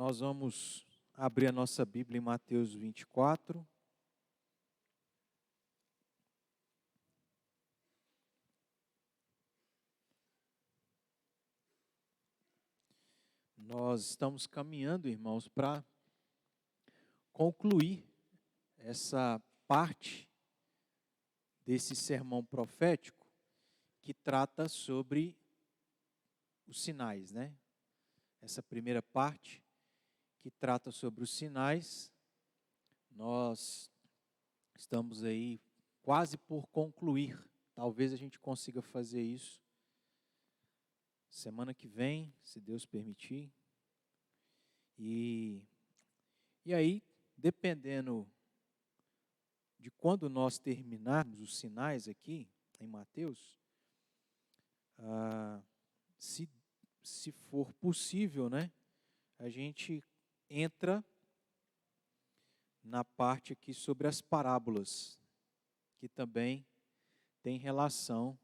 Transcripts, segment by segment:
Nós vamos abrir a nossa Bíblia em Mateus 24. Nós estamos caminhando, irmãos, para concluir essa parte desse sermão profético que trata sobre os sinais, né? Essa primeira parte que trata sobre os sinais, nós estamos aí quase por concluir. Talvez a gente consiga fazer isso semana que vem, se Deus permitir. E aí, dependendo de quando nós terminarmos os sinais aqui em Mateus, se for possível, né, a gente entra na parte aqui sobre as parábolas, que também tem relação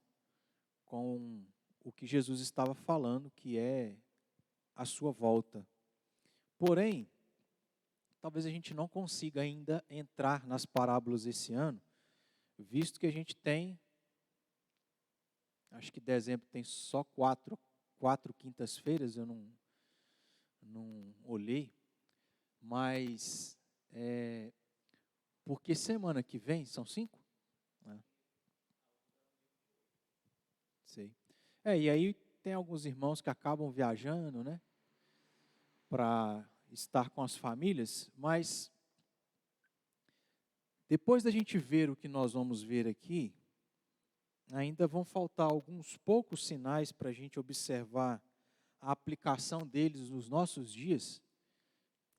com o que Jesus estava falando, que é a sua volta. Porém, talvez a gente não consiga ainda entrar nas parábolas esse ano, visto que a gente tem, acho que dezembro tem só quatro quintas-feiras, eu não olhei, mas porque semana que vem são 5? Sei. E aí tem alguns irmãos que acabam viajando, né, para estar com as famílias, mas depois da gente ver o que nós vamos ver aqui, ainda vão faltar alguns poucos sinais para a gente observar a aplicação deles nos nossos dias,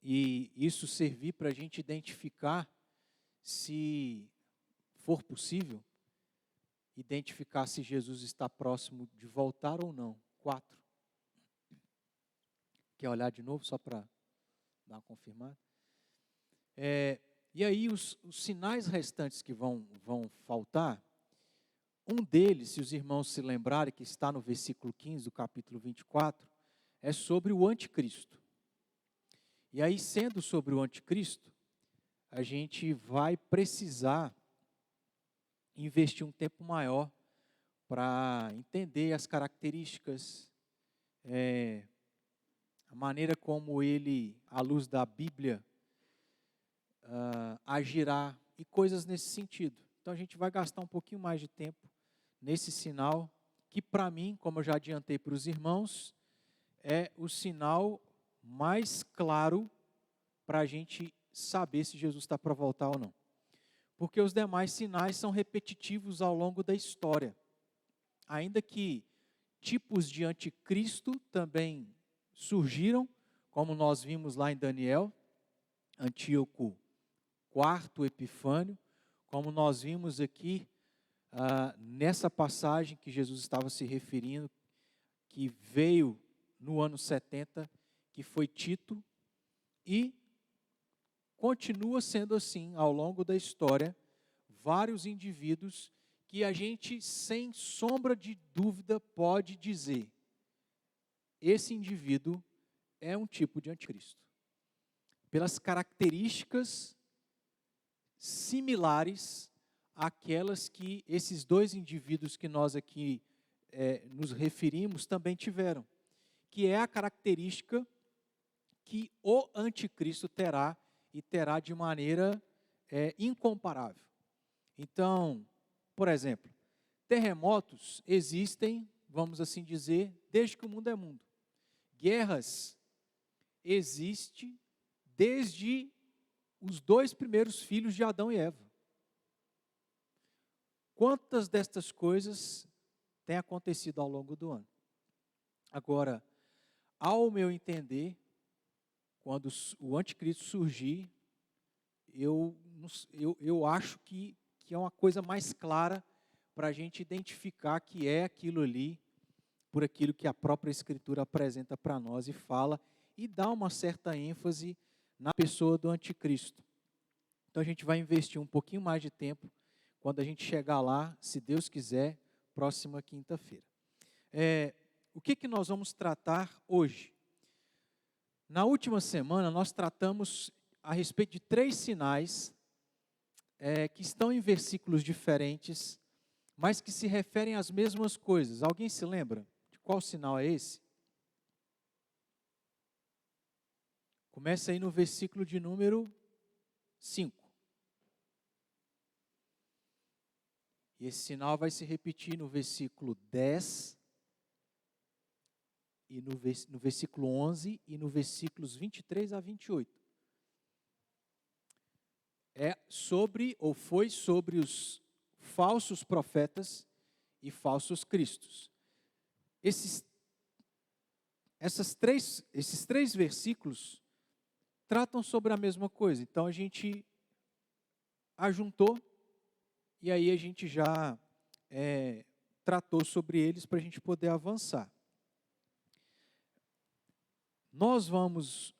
e isso servir para a gente identificar, se for possível, identificar se Jesus está próximo de voltar ou não. 4. Quer olhar de novo, só para dar uma confirmada? E aí os sinais restantes que vão faltar, um deles, se os irmãos se lembrarem, que está no versículo 15 do capítulo 24, é sobre o anticristo. E aí, sendo sobre o anticristo, a gente vai precisar investir um tempo maior para entender as características, a maneira como ele, à luz da Bíblia, agirá e coisas nesse sentido. Então a gente vai gastar um pouquinho mais de tempo nesse sinal, que para mim, como eu já adiantei para os irmãos, é o sinal mais claro para a gente saber se Jesus está para voltar ou não. Porque os demais sinais são repetitivos ao longo da história. Ainda que tipos de anticristo também surgiram, como nós vimos lá em Daniel, Antíoco IV Epifânio, como nós vimos aqui nessa passagem que Jesus estava se referindo, que veio no ano 70, que foi Tito, e continua sendo assim ao longo da história, vários indivíduos que a gente, sem sombra de dúvida, pode dizer: esse indivíduo é um tipo de anticristo. Pelas características similares àquelas que esses dois indivíduos que nós aqui nos referimos também tiveram, que é a característica que o anticristo terá, e terá de maneira incomparável. Então, por exemplo, terremotos existem, vamos assim dizer, desde que o mundo é mundo. Guerras existem desde os 2 primeiros filhos de Adão e Eva. Quantas destas coisas têm acontecido ao longo do ano? Agora, ao meu entender, quando o anticristo surgir, eu acho que é uma coisa mais clara para a gente identificar que é aquilo ali, por aquilo que a própria Escritura apresenta para nós e fala, e dá uma certa ênfase na pessoa do anticristo. Então a gente vai investir um pouquinho mais de tempo quando a gente chegar lá, se Deus quiser, próxima quinta-feira. O que nós vamos tratar hoje? Na última semana, nós tratamos a respeito de 3 sinais que estão em versículos diferentes, mas que se referem às mesmas coisas. Alguém se lembra de qual sinal é esse? Começa aí no versículo de número 5. E esse sinal vai se repetir no versículo 10, e no versículo 11 e no versículos 23 a 28. Foi sobre os falsos profetas e falsos cristos. Esses 3 versículos tratam sobre a mesma coisa. Então a gente ajuntou e aí a gente já tratou sobre eles para a gente poder avançar. Nós vamos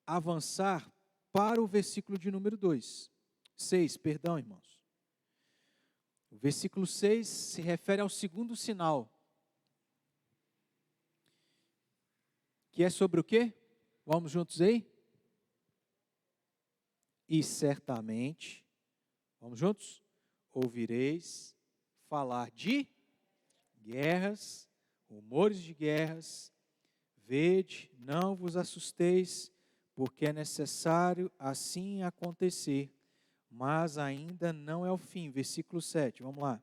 avançar para o versículo de número 6, perdão, irmãos. O versículo 6 se refere ao segundo sinal, que é sobre o quê? Vamos juntos aí? E certamente, vamos juntos? Ouvireis falar de guerras, rumores de guerras. Vede, não vos assusteis, porque é necessário assim acontecer, mas ainda não é o fim. Versículo 7, vamos lá.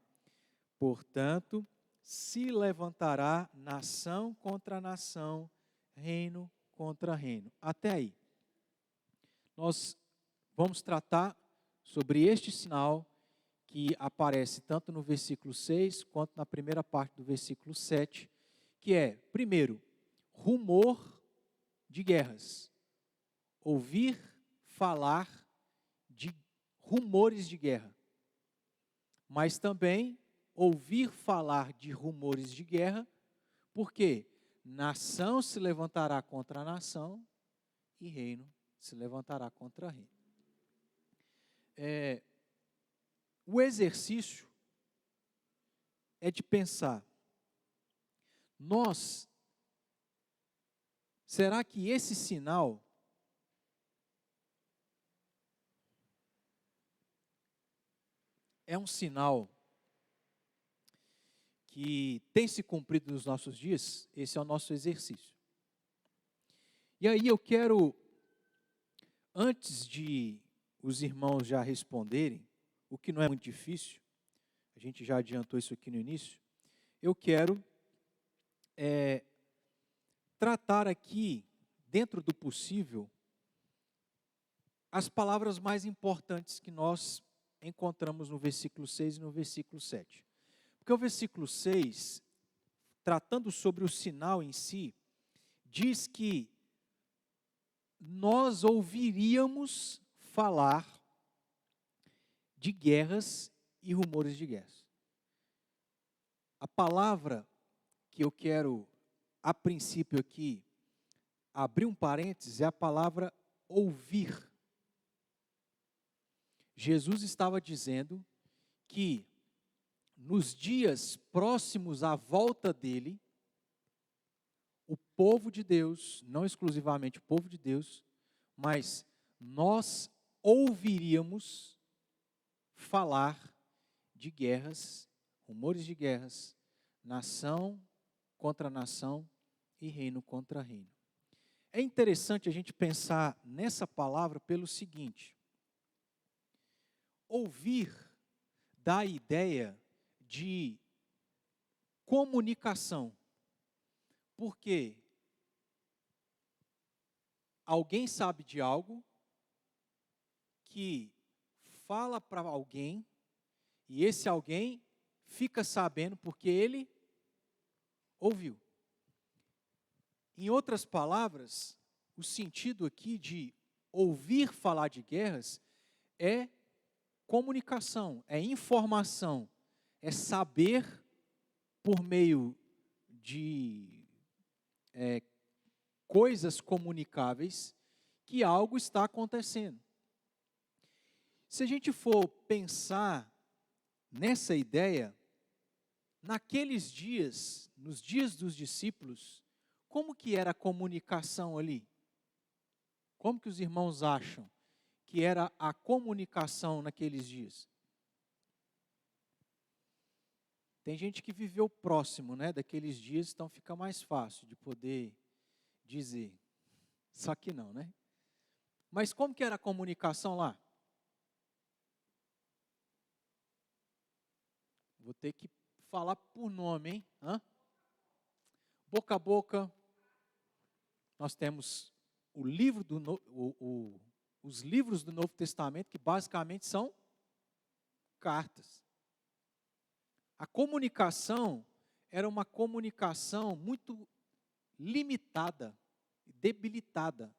Portanto, se levantará nação contra nação, reino contra reino. Até aí. Nós vamos tratar sobre este sinal que aparece tanto no versículo 6 quanto na primeira parte do versículo 7, que é, primeiro, rumor de guerras. Ouvir falar de rumores de guerra. Mas também ouvir falar de rumores de guerra, porque nação se levantará contra nação e reino se levantará contra reino. O exercício é de pensar, será que esse sinal é um sinal que tem se cumprido nos nossos dias? Esse é o nosso exercício. E aí eu quero, antes de os irmãos já responderem, o que não é muito difícil, a gente já adiantou isso aqui no início, eu quero tratar aqui, dentro do possível, as palavras mais importantes que nós encontramos no versículo 6 e no versículo 7. Porque o versículo 6, tratando sobre o sinal em si, diz que nós ouviríamos falar de guerras e rumores de guerras. A palavra que eu quero, a princípio aqui, abrir um parênteses, é a palavra ouvir. Jesus estava dizendo que nos dias próximos à volta dele, o povo de Deus, não exclusivamente o povo de Deus, mas nós ouviríamos falar de guerras, rumores de guerras, nação contra nação e reino contra reino. É interessante a gente pensar nessa palavra pelo seguinte: ouvir dá a ideia de comunicação. Porque alguém sabe de algo, que fala para alguém, e esse alguém fica sabendo porque ele ouviu. Em outras palavras, o sentido aqui de ouvir falar de guerras é comunicação, é informação, é saber por meio de coisas comunicáveis que algo está acontecendo. Se a gente for pensar nessa ideia, nos dias dos discípulos, como que era a comunicação ali? Como que os irmãos acham que era a comunicação naqueles dias? Tem gente que viveu próximo, né, daqueles dias, então fica mais fácil de poder dizer. Só que não, né? Mas como que era a comunicação lá? Vou ter que falar por nome, hein? Boca a boca. Nós temos o livro os livros do Novo Testamento, que basicamente são cartas. A comunicação era uma comunicação muito limitada, debilitada,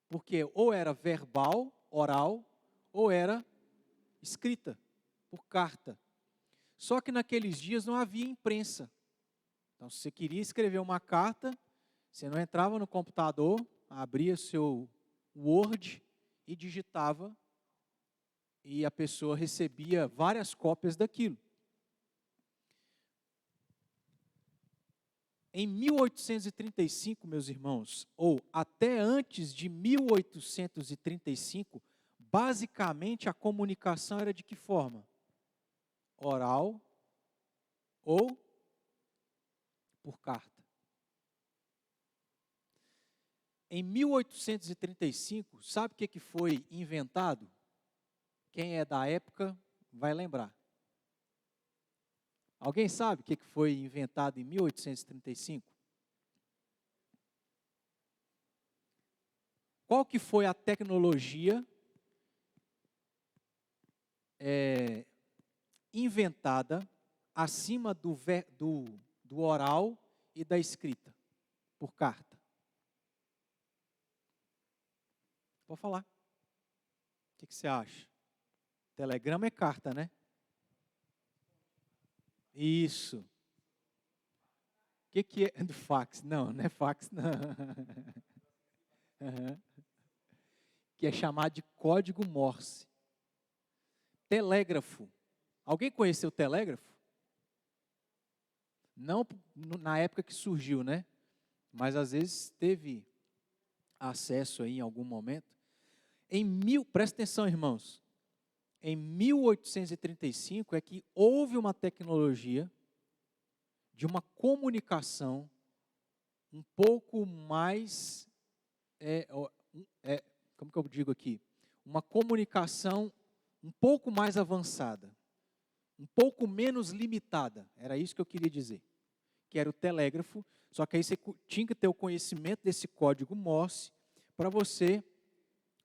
porque ou era verbal, oral, ou era escrita, por carta. Só que naqueles dias não havia imprensa. Então, se você queria escrever uma carta, você não entrava no computador, abria seu Word e digitava, e a pessoa recebia várias cópias daquilo. Em 1835, meus irmãos, ou até antes de 1835, basicamente a comunicação era de que forma? Oral ou por carta. Em 1835, sabe o que foi inventado? Quem é da época vai lembrar. Alguém sabe o que foi inventado em 1835? Qual que foi a tecnologia inventada acima do oral e da escrita, por carta? Vou falar. O que você acha? Telegrama é carta, né? Isso. O que é do fax? Não, não é fax, não. Uhum. Que é chamado de código Morse. Telégrafo. Alguém conheceu o telégrafo? Não na época que surgiu, né? Mas às vezes teve acesso aí em algum momento. Presta atenção, irmãos. Em 1835 é que houve uma tecnologia de uma comunicação um pouco mais, como que eu digo aqui? Uma comunicação um pouco mais avançada, um pouco menos limitada, era isso que eu queria dizer, que era o telégrafo, só que aí você tinha que ter o conhecimento desse código Morse para você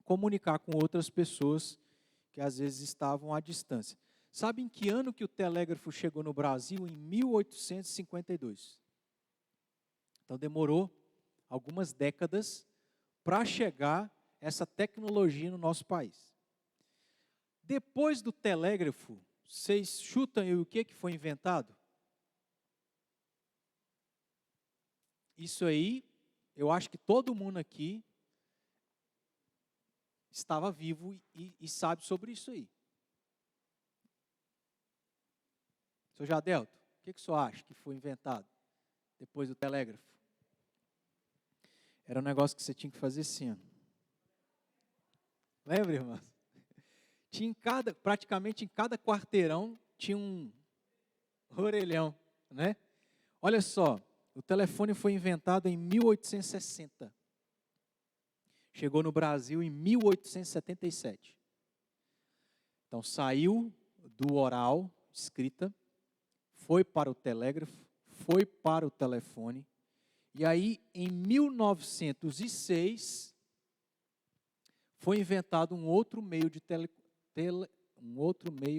comunicar com outras pessoas que às vezes estavam à distância. Sabe em que ano que o telégrafo chegou no Brasil? Em 1852. Então demorou algumas décadas para chegar essa tecnologia no nosso país. Depois do telégrafo, vocês chutam aí o que foi inventado? Isso aí, eu acho que todo mundo aqui estava vivo e sabe sobre isso aí. Seu Jadelto, o que o senhor acha que foi inventado depois do telégrafo? Era um negócio que você tinha que fazer assim, ó. Lembra, irmãos? Tinha praticamente em cada quarteirão tinha um orelhão, né? Olha só, o telefone foi inventado em 1860. Chegou no Brasil em 1877. Então saiu do oral, escrita, foi para o telégrafo, foi para o telefone, e aí em 1906 foi inventado um outro meio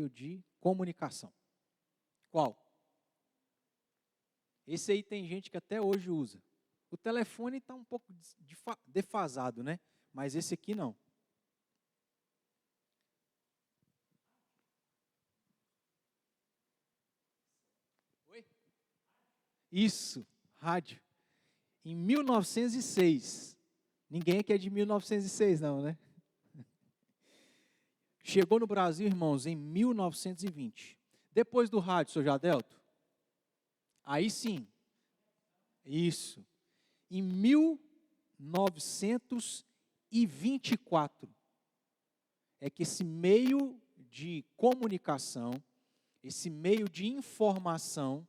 de comunicação. Qual? Esse aí tem gente que até hoje usa. O telefone está um pouco defasado, né? Mas esse aqui não. Oi? Isso, rádio. Em 1906. Ninguém aqui é de 1906 não, né? Chegou no Brasil, irmãos, em 1920. Depois do rádio, seu Jadelto? Aí sim. Isso. Em 1925, 1924 é que esse meio de comunicação, esse meio de informação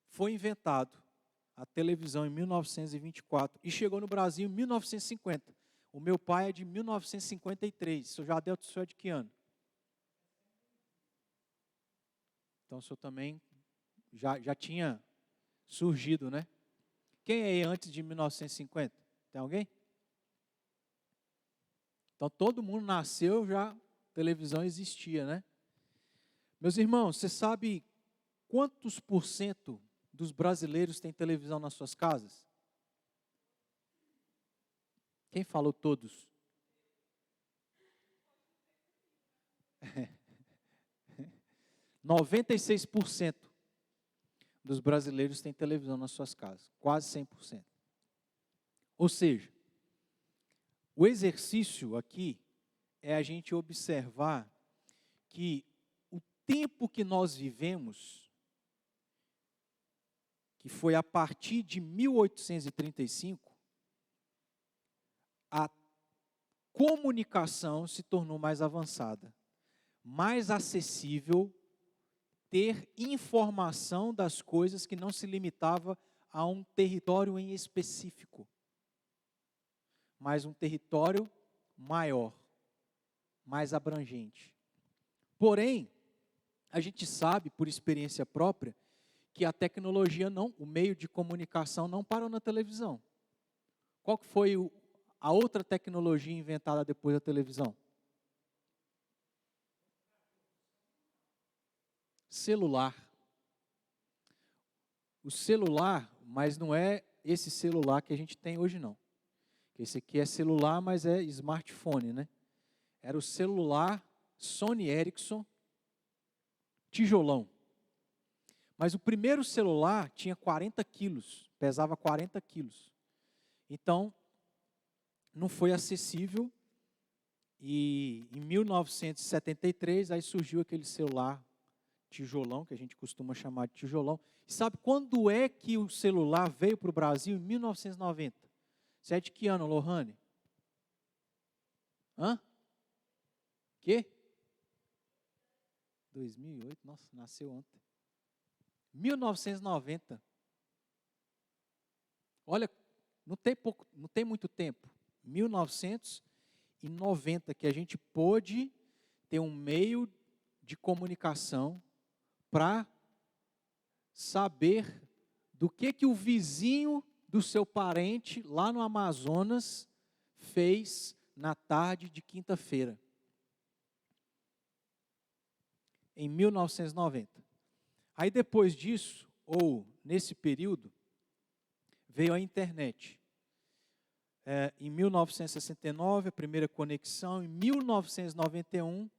foi inventado, a televisão, em 1924, e chegou no Brasil em 1950. O meu pai é de 1953, o senhor é de que ano? Então o senhor também já tinha surgido, né? Quem é antes de 1950? Tem alguém? Então todo mundo nasceu, já televisão existia, né? Meus irmãos, você sabe quantos por cento dos brasileiros têm televisão nas suas casas? Quem falou todos? 96% dos brasileiros têm televisão nas suas casas, quase 100%. Ou seja, o exercício aqui é a gente observar que o tempo que nós vivemos, que foi a partir de 1835, a comunicação se tornou mais avançada, mais acessível, ter informação das coisas que não se limitava a um território em específico, mas um território maior, mais abrangente. Porém, a gente sabe, por experiência própria, que a tecnologia não, o meio de comunicação não parou na televisão. Qual que foi a outra tecnologia inventada depois da televisão? Celular. O celular, mas não é esse celular que a gente tem hoje não. Esse aqui é celular, mas é smartphone, né? Era o celular Sony Ericsson, tijolão. Mas o primeiro celular tinha 40 quilos, pesava 40 quilos. Então, não foi acessível. E em 1973, aí surgiu aquele celular tijolão, que a gente costuma chamar de tijolão. E sabe quando é que o celular veio para o Brasil? Em 1990. Você é de que ano, Lohane? Hã? Que? 2008, nossa, nasceu ontem. 1990. Olha, não tem muito tempo. 1990 que a gente pôde ter um meio de comunicação para saber do que o vizinho do seu parente lá no Amazonas fez na tarde de quinta-feira. Em 1990. Aí depois disso, ou nesse período, veio a internet. Em 1969, a primeira conexão. Em 1991,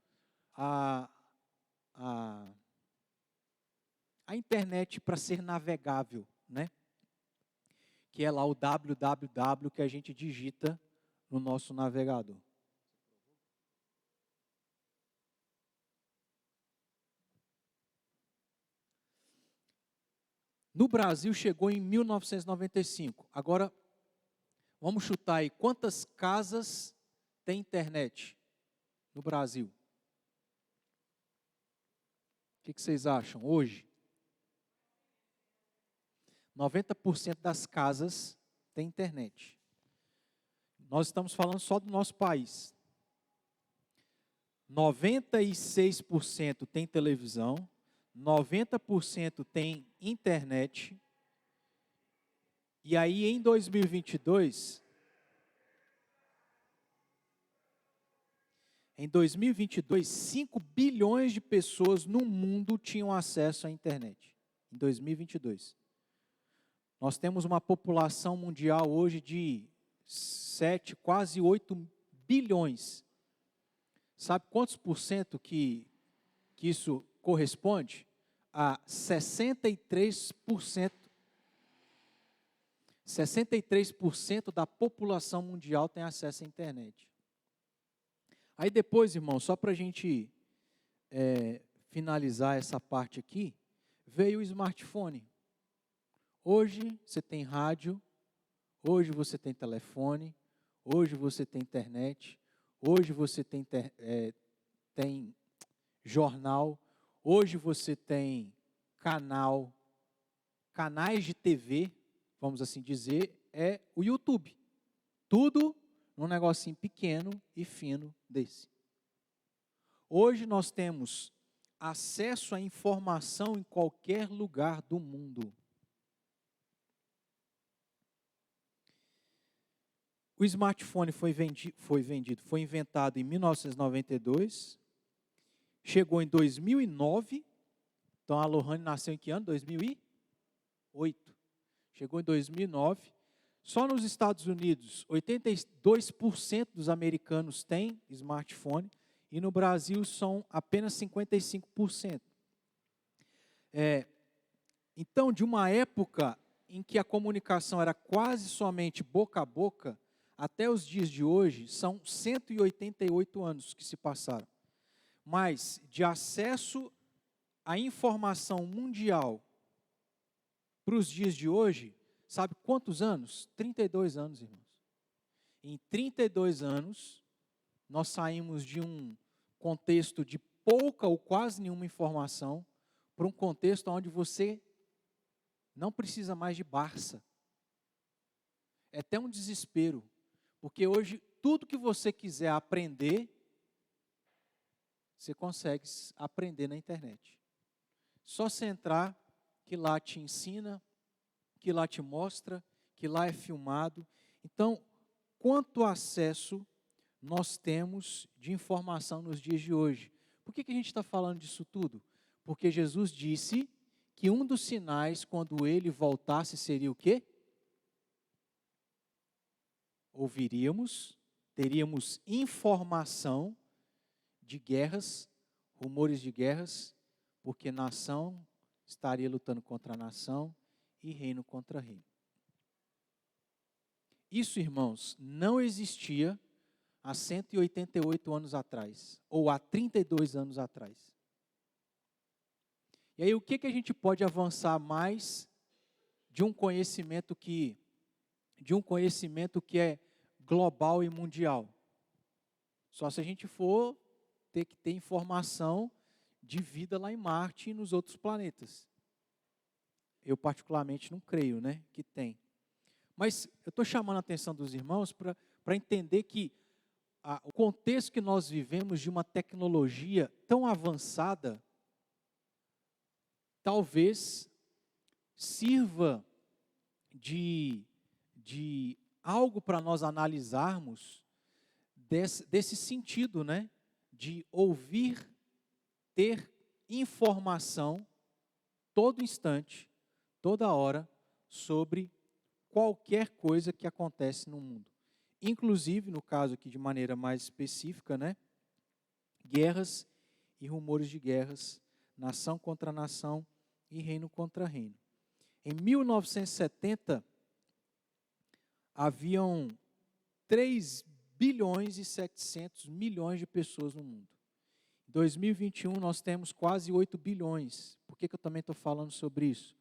a internet para ser navegável, né? Que é lá o www que a gente digita no nosso navegador. No Brasil chegou em 1995. Agora, vamos chutar aí, quantas casas tem internet no Brasil? O que vocês acham hoje? 90% das casas tem internet. Nós estamos falando só do nosso país. 96% tem televisão, 90% tem internet. E aí em 2022, 5 bilhões de pessoas no mundo tinham acesso à internet. Em 2022. Nós temos uma população mundial hoje de 7, quase 8 bilhões. Sabe quantos por cento que isso corresponde? A 63%. 63% da população mundial tem acesso à internet. Aí depois, irmão, só para a gente finalizar essa parte aqui, veio o smartphone. Hoje você tem rádio, hoje você tem telefone, hoje você tem internet, hoje você tem jornal, hoje você tem canais de TV, vamos assim dizer, é o YouTube. Tudo num negocinho pequeno e fino desse. Hoje nós temos acesso à informação em qualquer lugar do mundo. O smartphone foi inventado em 1992, chegou em 2009, então a Lohane nasceu em que ano? 2008. Chegou em 2009. Só nos Estados Unidos, 82% dos americanos têm smartphone e no Brasil são apenas 55%. Então, de uma época em que a comunicação era quase somente boca a boca, até os dias de hoje, são 188 anos que se passaram. Mas, de acesso à informação mundial para os dias de hoje, sabe quantos anos? 32 anos, irmãos. Em 32 anos, nós saímos de um contexto de pouca ou quase nenhuma informação para um contexto onde você não precisa mais de Barça. É até um desespero, porque hoje tudo que você quiser aprender, você consegue aprender na internet. Só você entrar, que lá te ensina, que lá te mostra, que lá é filmado. Então, quanto acesso nós temos de informação nos dias de hoje? Por que a gente está falando disso tudo? Porque Jesus disse que um dos sinais, quando ele voltasse, seria o quê? Teríamos informação de guerras, rumores de guerras, porque nação estaria lutando contra nação e reino contra reino. Isso, irmãos, não existia há 188 anos atrás, ou há 32 anos atrás. E aí, o que a gente pode avançar mais de um conhecimento que é global e mundial? Só se a gente for ter que ter informação de vida lá em Marte e nos outros planetas. Eu particularmente não creio, né, que tem. Mas eu estou chamando a atenção dos irmãos para entender que o contexto que nós vivemos de uma tecnologia tão avançada, talvez sirva de algo para nós analisarmos desse sentido, né? De ouvir, ter informação todo instante, toda hora, sobre qualquer coisa que acontece no mundo. Inclusive, no caso aqui de maneira mais específica, né? Guerras e rumores de guerras, nação contra nação e reino contra reino. Em 1970, haviam 3 bilhões e 700 milhões de pessoas no mundo. Em 2021, nós temos quase 8 bilhões. Por que eu também estou falando sobre isso?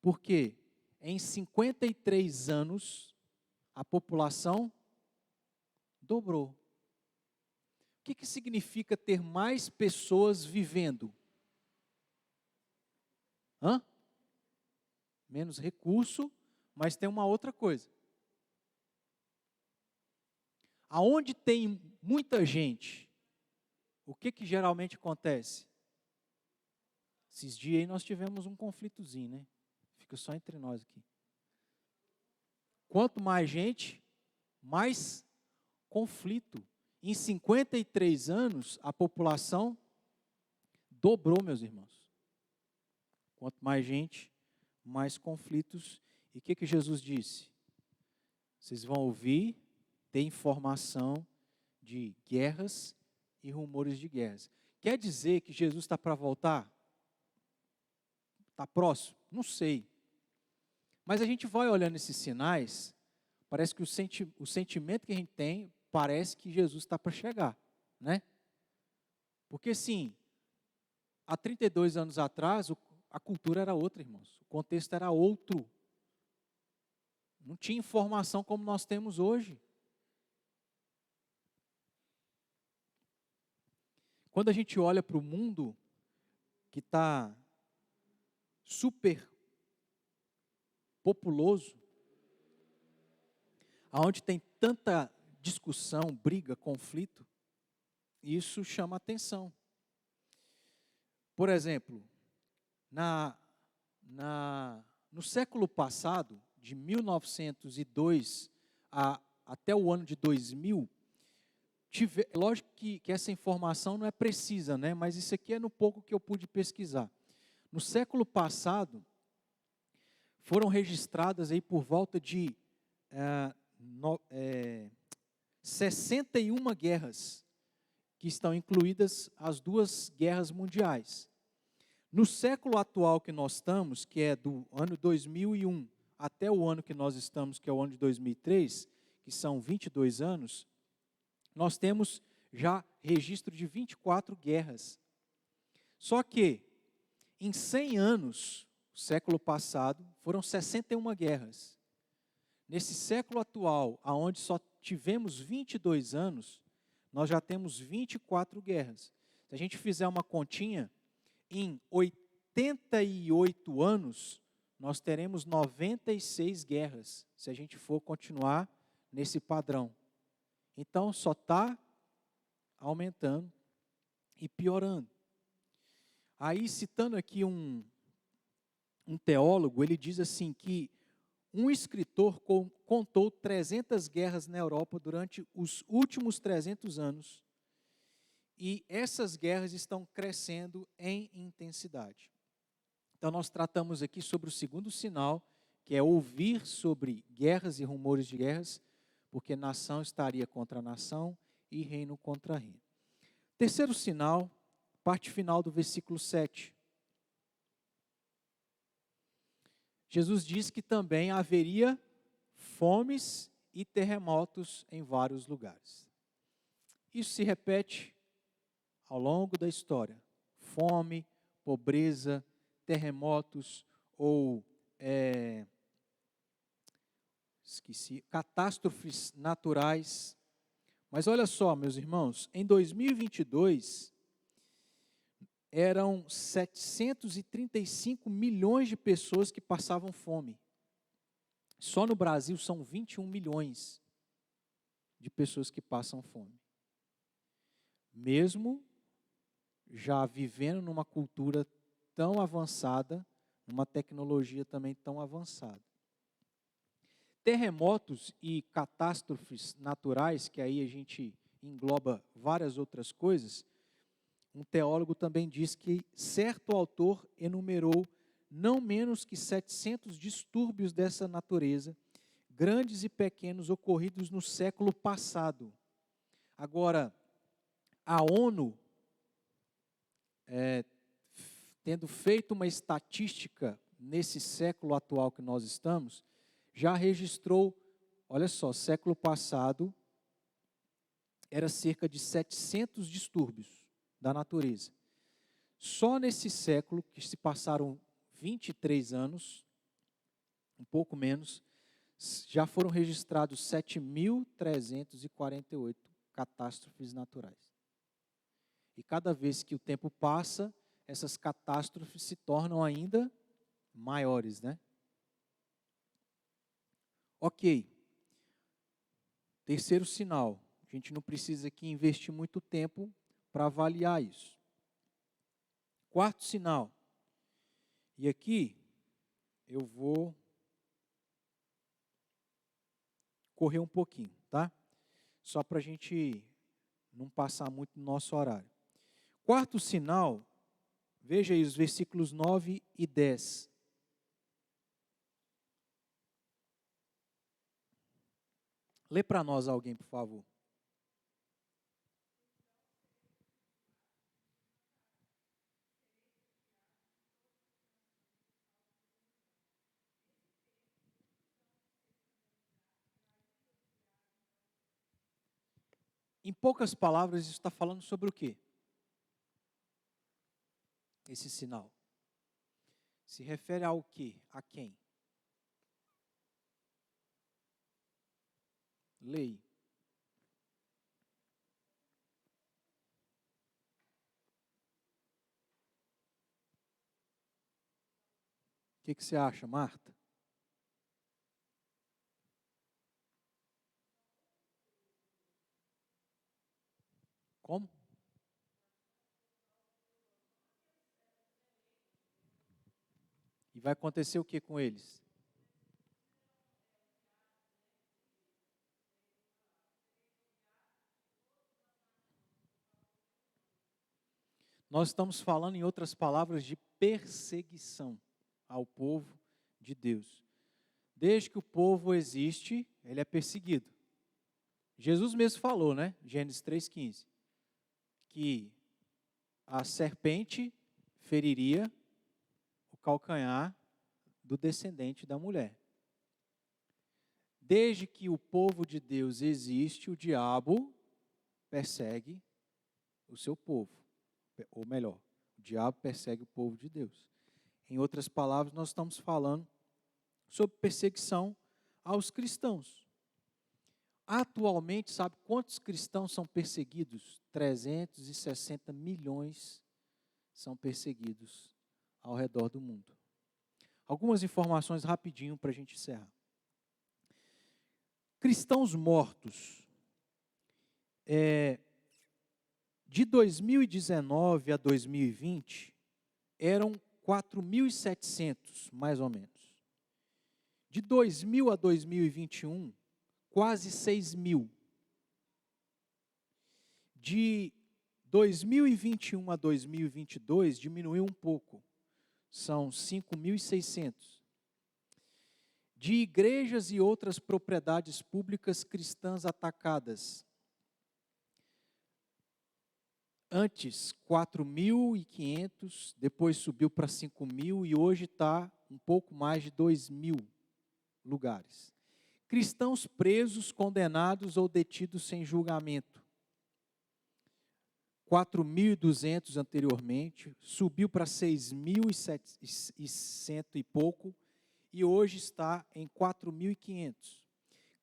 Porque em 53 anos, a população dobrou. O que significa ter mais pessoas vivendo? Menos recurso, mas tem uma outra coisa. Aonde tem muita gente, o que geralmente acontece? Esses dias aí nós tivemos um conflitozinho, né? Fica só entre nós aqui. Quanto mais gente, mais conflito. Em 53 anos, a população dobrou, meus irmãos. Quanto mais gente, mais conflitos. E o que Jesus disse? Vocês vão ouvir, ter informação de guerras e rumores de guerras. Quer dizer que Jesus está para voltar? Está próximo? Não sei. Mas a gente vai olhando esses sinais, parece que o sentimento que a gente tem, parece que Jesus está para chegar, né? Porque sim, há 32 anos atrás, a cultura era outra, irmãos. O contexto era outro. Não tinha informação como nós temos hoje. quando a gente olha para o mundo que está super populoso, aonde tem tanta discussão, briga, conflito, isso chama atenção. Por exemplo, no século passado, de 1902 até o ano de 2000, lógico que essa informação não é precisa, né? Mas isso aqui é no pouco que eu pude pesquisar. No século passado, foram registradas aí por volta de 61 guerras, que estão incluídas as duas guerras mundiais. No século atual que nós estamos, que é do ano 2001 até o ano que nós estamos, que é o ano de 2003, que são 22 anos, nós temos já registro de 24 guerras. Só que, em 100 anos, século passado, foram 61 guerras. Nesse século atual, onde só tivemos 22 anos, nós já temos 24 guerras. Se a gente fizer uma continha, em 88 anos, nós teremos 96 guerras, se a gente for continuar nesse padrão. Então, só está aumentando e piorando. Aí, citando aqui um teólogo, ele diz assim que um escritor contou 300 guerras na Europa durante os últimos 300 anos, e essas guerras estão crescendo em intensidade. Então, nós tratamos aqui sobre o segundo sinal, que é ouvir sobre guerras e rumores de guerras, porque nação estaria contra nação e reino contra reino. Terceiro sinal, parte final do versículo 7. Jesus diz que também haveria fomes e terremotos em vários lugares. Isso se repete ao longo da história. Fome, pobreza, terremotos ou catástrofes naturais. Mas olha só, meus irmãos, em 2022, eram 735 milhões de pessoas que passavam fome. Só no Brasil são 21 milhões de pessoas que passam fome. Mesmo já vivendo numa cultura tão avançada, numa tecnologia também tão avançada. Terremotos e catástrofes naturais, que aí a gente engloba várias outras coisas, um teólogo também diz que certo autor enumerou não menos que 700 distúrbios dessa natureza, grandes e pequenos, ocorridos no século passado. Agora, a ONU, tendo feito uma estatística nesse século atual que nós estamos, já registrou, olha só, século passado, era cerca de 700 distúrbios da natureza. Só nesse século, que se passaram 23 anos, um pouco menos, já foram registrados 7.348 catástrofes naturais. E cada vez que o tempo passa, essas catástrofes se tornam ainda maiores, né? Ok. Terceiro sinal. A gente não precisa aqui investir muito tempo para avaliar isso. Quarto sinal. E aqui eu vou correr um pouquinho, tá? Só para a gente não passar muito no nosso horário. Quarto sinal, veja aí os versículos 9 e 10. Lê para nós alguém, por favor. Em poucas palavras, isso está falando sobre o quê? Esse sinal. Se refere ao quê? A quem? Lei. que você acha, Marta? Como? E vai acontecer o que com eles? Nós estamos falando, em outras palavras, de perseguição ao povo de Deus. Desde que o povo existe, ele é perseguido. Jesus mesmo falou, né? Gênesis 3,15, que a serpente feriria o calcanhar do descendente da mulher. Desde que o povo de Deus existe, o diabo persegue o seu povo. Ou melhor, o diabo persegue o povo de Deus. Em outras palavras, nós estamos falando sobre perseguição aos cristãos. Atualmente, sabe quantos cristãos são perseguidos? 360 milhões são perseguidos ao redor do mundo. Algumas informações rapidinho para a gente encerrar. Cristãos mortos. De 2019 a 2020, eram 4.700, mais ou menos. De 2000 a 2021, quase 6.000. De 2021 a 2022, diminuiu um pouco. São 5.600. De igrejas e outras propriedades públicas cristãs atacadas. Antes, 4.500, depois subiu para 5.000 e hoje está um pouco mais de 2.000 lugares. Cristãos presos, condenados ou detidos sem julgamento. 4.200 anteriormente, subiu para 6.100 e pouco e hoje está em 4.500.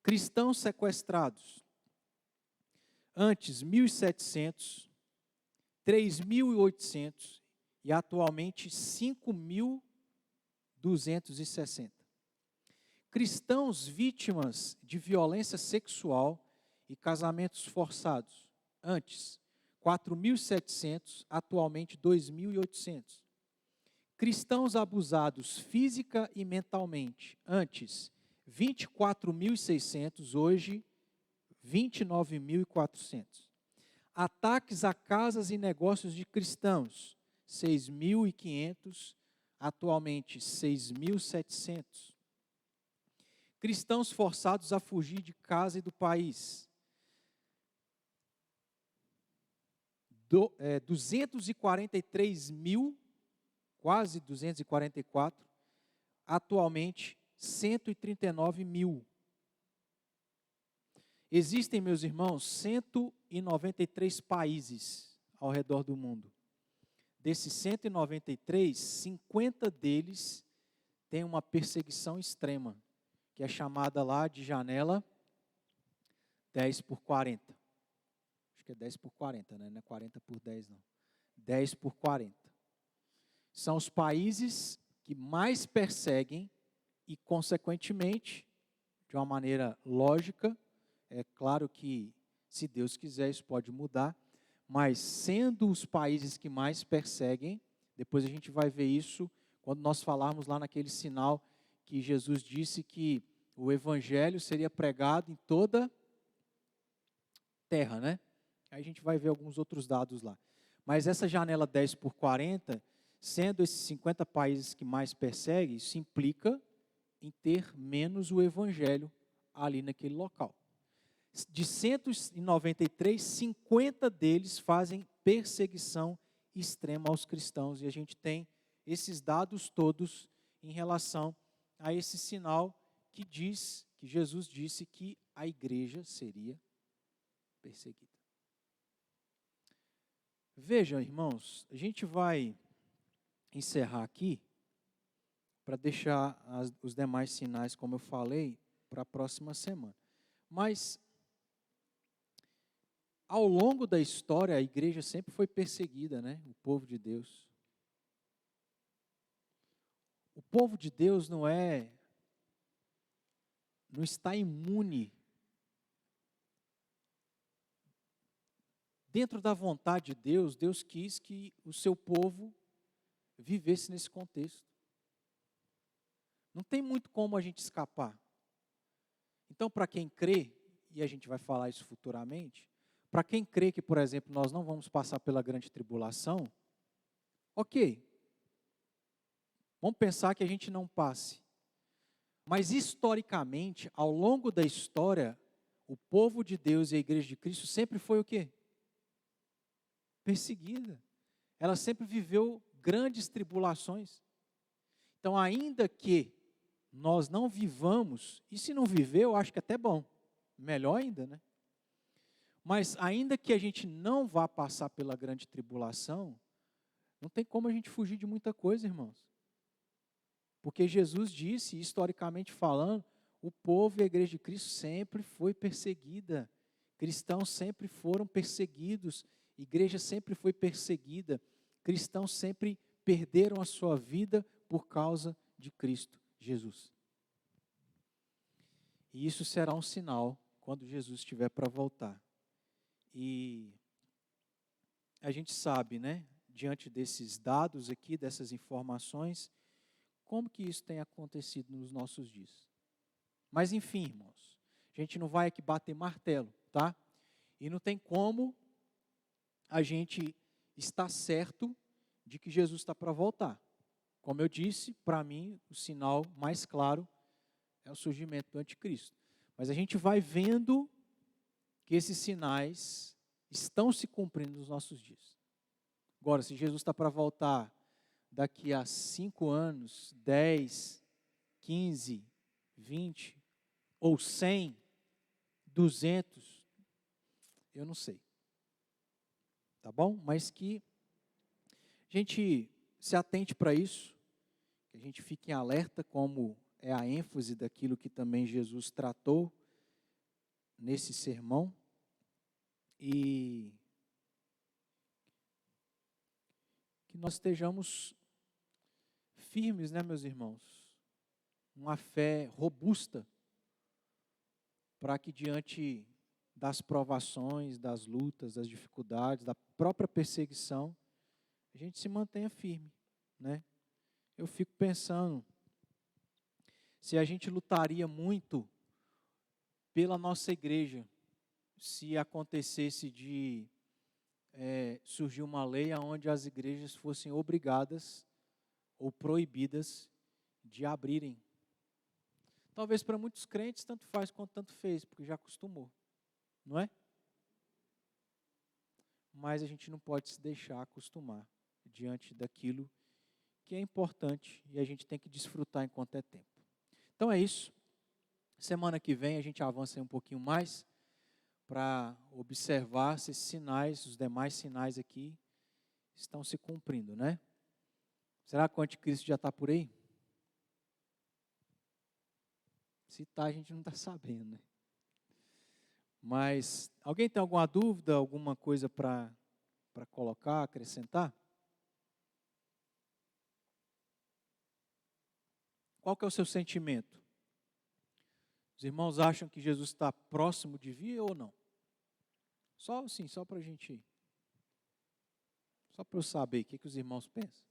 Cristãos sequestrados. Antes, 1.700. 3.800 e atualmente 5.260. Cristãos vítimas de violência sexual e casamentos forçados. Antes, 4.700, atualmente 2.800. Cristãos abusados física e mentalmente. Antes, 24.600, hoje 29.400. Ataques a casas e negócios de cristãos, 6.500, atualmente 6.700. Cristãos forçados a fugir de casa e do país, 243 mil, quase 244, atualmente 139 mil. Existem, meus irmãos, 193 países ao redor do mundo. Desses 193, 50 deles têm uma perseguição extrema, que é chamada lá de janela 10/40. Acho que é 10/40, né? Não é 40/10, não. 10/40. São os países que mais perseguem e, consequentemente, de uma maneira lógica, é claro que, se Deus quiser, isso pode mudar, mas sendo os países que mais perseguem, depois a gente vai ver isso quando nós falarmos lá naquele sinal que Jesus disse que o evangelho seria pregado em toda terra, né? Aí a gente vai ver alguns outros dados lá. Mas essa janela 10/40, sendo esses 50 países que mais perseguem, isso implica em ter menos o evangelho ali naquele local. De 193, 50 deles fazem perseguição extrema aos cristãos. E a gente tem esses dados todos em relação a esse sinal que diz, que Jesus disse que a igreja seria perseguida. Vejam, irmãos, a gente vai encerrar aqui para deixar os demais sinais, como eu falei, para a próxima semana. Mas ao longo da história, a igreja sempre foi perseguida, né? O povo de Deus. O povo de Deus não está imune. Dentro da vontade de Deus, Deus quis que o seu povo vivesse nesse contexto. Não tem muito como a gente escapar. Então, para quem crê, e a gente vai falar isso futuramente, para quem crê que, por exemplo, nós não vamos passar pela grande tribulação, ok, vamos pensar que a gente não passe. Mas, historicamente, ao longo da história, o povo de Deus e a igreja de Cristo sempre foi o quê? Perseguida. Ela sempre viveu grandes tribulações. Então, ainda que nós não vivamos, e se não viver, eu acho que é até bom, melhor ainda, né? Mas ainda que a gente não vá passar pela grande tribulação, não tem como a gente fugir de muita coisa, irmãos. Porque Jesus disse, historicamente falando, o povo e a igreja de Cristo sempre foi perseguida. Cristãos sempre foram perseguidos. Igreja sempre foi perseguida. Cristãos sempre perderam a sua vida por causa de Cristo Jesus. E isso será um sinal quando Jesus estiver para voltar. E a gente sabe, né, diante desses dados aqui, dessas informações, como que isso tem acontecido nos nossos dias. Mas enfim, irmãos, a gente não vai aqui bater martelo, tá? E não tem como a gente estar certo de que Jesus está para voltar. Como eu disse, para mim, o sinal mais claro é o surgimento do anticristo. Mas a gente vai vendo que esses sinais estão se cumprindo nos nossos dias. Agora, se Jesus está para voltar daqui a 5 anos, 10, 15, 20, ou 100, 200, eu não sei. Tá bom? Mas que a gente se atente para isso, que a gente fique em alerta, como é a ênfase daquilo que também Jesus tratou nesse sermão. E que nós estejamos firmes, né, meus irmãos? Uma fé robusta, para que diante das provações, das lutas, das dificuldades, da própria perseguição, a gente se mantenha firme, né? Eu fico pensando, se a gente lutaria muito pela nossa igreja, se acontecesse de surgir uma lei onde as igrejas fossem obrigadas ou proibidas de abrirem. Talvez para muitos crentes tanto faz quanto tanto fez, porque já acostumou, não é? Mas a gente não pode se deixar acostumar diante daquilo que é importante e a gente tem que desfrutar enquanto é tempo. Então é isso. Semana que vem a gente avança um pouquinho mais para observar se esses sinais, os demais sinais aqui, estão se cumprindo, né? Será que o anticristo já está por aí? Se está, a gente não está sabendo, né? Mas, alguém tem alguma dúvida, alguma coisa para colocar, acrescentar? Qual que é o seu sentimento? Os irmãos acham que Jesus está próximo de vir ou não? Só assim, só para a gente... Só para eu saber o que os irmãos pensam.